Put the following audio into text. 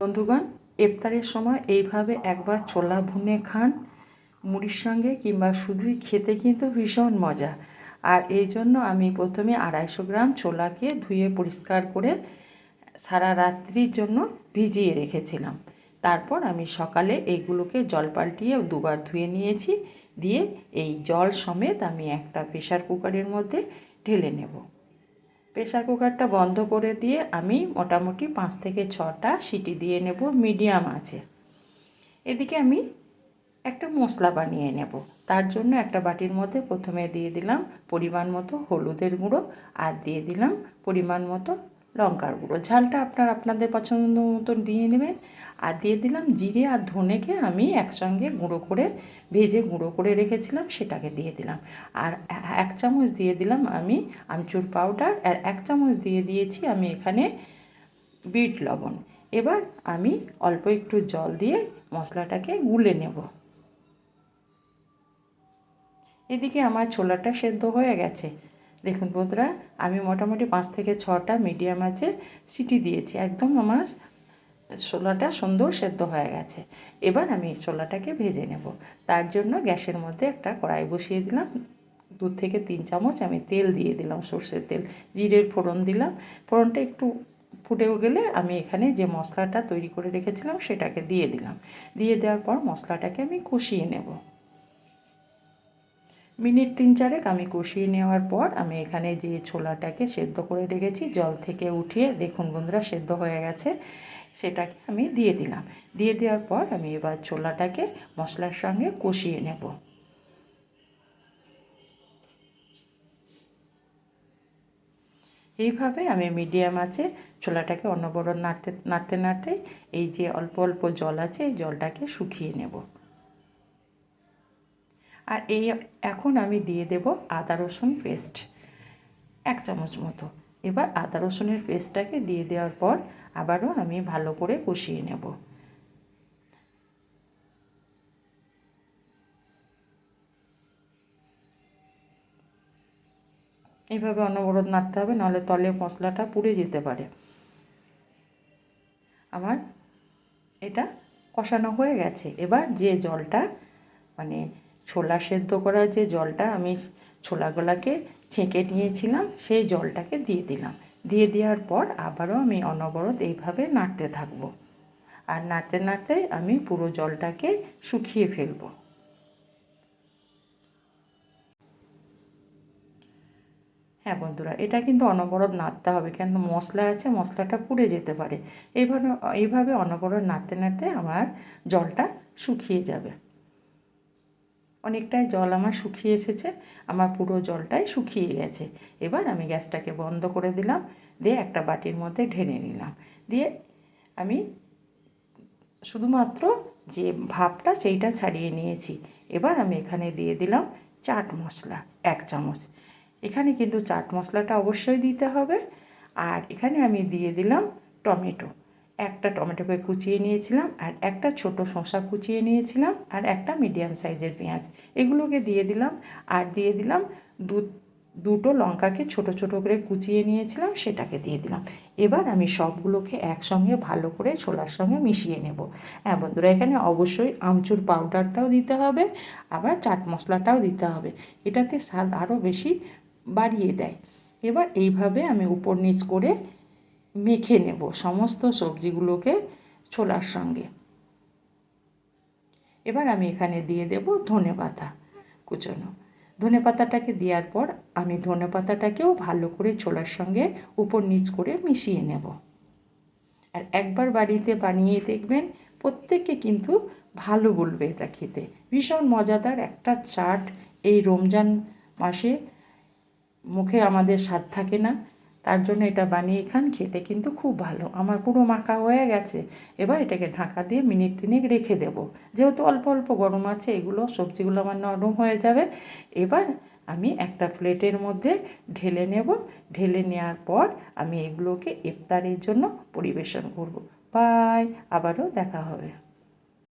বন্ধুগণ, ইফতারের সময় এইভাবে একবার ছোলা ভুনে খান মুড়ির সঙ্গে, কিংবা শুধুই খেতে কিন্তু ভীষণ মজা। আর এই জন্য আমি প্রথমে 250 গ্রাম ছোলাকে ধুয়ে পরিষ্কার করে সারা রাত্রির জন্য ভিজিয়ে রেখেছিলাম। তারপর আমি সকালে এইগুলোকে জল পাল্টিয়ে দুবার ধুয়ে নিয়েছি। দিয়ে এই জল সমেত আমি একটা প্রেসার কুকারের মধ্যে ঢেলে নেব। প্রেসার কুকারটা বন্ধ করে দিয়ে আমি মোটামুটি 5 থেকে 6টা সিটি দিয়ে নেব মিডিয়াম আঁচে। এদিকে আমি একটা মশলা বানিয়ে নেব। তার জন্য একটা বাটির মধ্যে প্রথমে দিয়ে দিলাম পরিমাণ মতো হলুদের গুঁড়ো, আর দিয়ে দিলাম পরিমাণ মতো লঙ্কার গুঁড়ো। ঝালটা আপনাদের পছন্দ মতো দিয়ে নেবেন। আর দিয়ে দিলাম জিরে আর ধনেকে আমি একসঙ্গে ভেজে গুঁড়ো করে রেখেছিলাম, সেটাকে দিয়ে দিলাম। আর 1 চামচ দিয়ে দিলাম আমি আমচুর পাউডার, আর 1 চামচ দিয়ে দিয়েছি আমি এখানে বিট লবণ। এবার আমি অল্প একটু জল দিয়ে মশলাটাকে গুলে নেব। এদিকে আমার ছোলাটা সেদ্ধ হয়ে গেছে। দেখুন বন্ধুরা, আমি মোটামুটি 5 থেকে 6টা মিডিয়াম আঁচে সিটি দিয়েছি। একদম আমার ছোলাটা সুন্দর সেদ্ধ হয়ে গেছে। এবার আমি ছোলাটাকে ভেজে নেব। তার জন্য গ্যাসের মধ্যে একটা কড়াই বসিয়ে দিলাম। 2 থেকে 3 চামচ আমি তেল দিয়ে দিলাম, সর্ষের তেল। জিরের ফোড়ন দিলাম। ফোড়নটা একটু ফুটে গেলে আমি এখানে যে মশলাটা তৈরি করে রেখেছিলাম সেটাকে দিয়ে দিলাম। দিয়ে দেওয়ার পর মশলাটাকে আমি কষিয়ে নেব। মিনিট 3-4 আমি কষিয়ে নেওয়ার পর আমি এখানে যে ছোলাটাকে সেদ্ধ করে রেখেছি জল থেকে উঠিয়ে, দেখুন বন্ধুরা সেদ্ধ হয়ে গেছে, সেটাকে আমি দিয়ে দিলাম। দিয়ে দেওয়ার পর আমি এবার ছোলাটাকে মশলার সঙ্গে কষিয়ে নেব। এইভাবে আমি মিডিয়াম আঁচে ছোলাটাকে অনবরত নাড়তে এই যে অল্প অল্প জল আছে এই জলটাকে শুকিয়ে নেব। আর এখন আমি দিয়ে দেব আদা রসুন পেস্ট 1 চামচ মতো। এবার আদা রসুনের পেস্টটাকে দিয়ে দেওয়ার পর আবারও আমি ভালো করে কষিয়ে নেব। এইভাবে অনবরত নাড়তে হবে, নাহলে তলে মশলাটা পুড়ে যেতে পারে। আমার এটা কষানো হয়ে গেছে। এবার যে জলটা মানে ছোলা সেদ্ধ করার যে জলটা আমি ছোলাগুলোকে ছেঁকে নিয়েছিলাম সেই জলটাকে দিয়ে দিলাম। দিয়ে দেওয়ার পর আবারও আমি অনবরত এইভাবে নাড়তে থাকবো। আর নাড়তে আমি পুরো জলটাকে শুকিয়ে ফেলবো। হ্যাঁ বন্ধুরা, এটা কিন্তু অনবরত নাড়তে হবে, কেন মশলা আছে, মশলাটা পুড়ে যেতে পারে। এইভাবে অনবরত নাড়তে আমার জলটা শুকিয়ে যাবে। অনেকটাই জল আমার শুকিয়ে এসেছে, আমার পুরো জলটাই শুকিয়ে গেছে। এবার আমি গ্যাসটাকে বন্ধ করে দিলাম, দিয়ে একটা বাটির মধ্যে ঢেলে নিলাম। দিয়ে আমি শুধুমাত্র যে ভাপটা সেইটা ছাড়িয়ে নিয়েছি। এবার আমি এখানে দিয়ে দিলাম চাট মশলা 1 চামচ। এখানে কিন্তু চাট মশলাটা অবশ্যই দিতে হবে। আর এখানে আমি দিয়ে দিলাম টমেটো। একটা টমেটোকে কুচিয়ে নিয়েছিলাম, আর একটা ছোট শসা কুচিয়ে নিয়েছিলাম, আর একটা মিডিয়াম সাইজের পেঁয়াজ, এগুলোকে দিয়ে দিলাম। আর দিয়ে দিলাম দুটো লঙ্কাকে ছোট ছোট করে কুচিয়ে নিয়েছিলাম, সেটাকে দিয়ে দিলাম। এবার আমি সবগুলোকে একসঙ্গে ভালো করে ছোলার সঙ্গে মিশিয়ে নেব। হ্যাঁ বন্ধুরা, এখানে অবশ্যই আমচুর পাউডারটাও দিতে হবে, আবার চাট মশলাটাও দিতে হবে। এটাতে স্বাদ আরও বেশি বাড়িয়ে দেয়। এবার এইভাবে আমি উপর নিচ করে মেখে নেব সমস্ত সবজিগুলোকে ছোলার সঙ্গে। এবার আমি এখানে দিয়ে দেব ধনেপাতা কুচনো। ধনেপাতাটাকে দেওয়ার পর আমি ধনেপাতাটাকেও ভালো করে ছোলার সঙ্গে উপর নিচ করে মিশিয়ে নেব। আর একবার বাড়িতে বানিয়ে দেখবেন, প্রত্যেকে কিন্তু ভালো বলবে এটা খেতে। ভীষণ মজাদার একটা চাট। এই রমজান মাসে মুখে আমাদের স্বাদ থাকে না, তার জন্য এটা বানিয়ে খান, খেতে কিন্তু খুব ভালো। আমার পুরো মাখা হয়ে গেছে। এবার এটাকে ঢাকা দিয়ে মিনিট 3 রেখে দেব। যেহেতু অল্প অল্প গরম আছে, সবজিগুলো আমার নরম হয়ে যাবে। এবার আমি একটা প্লেটের মধ্যে ঢেলে নেব। ঢেলে নেওয়ার পর আমি এগুলোকে ইফতারের জন্য পরিবেশন করব। বাই, আবারও দেখা হবে।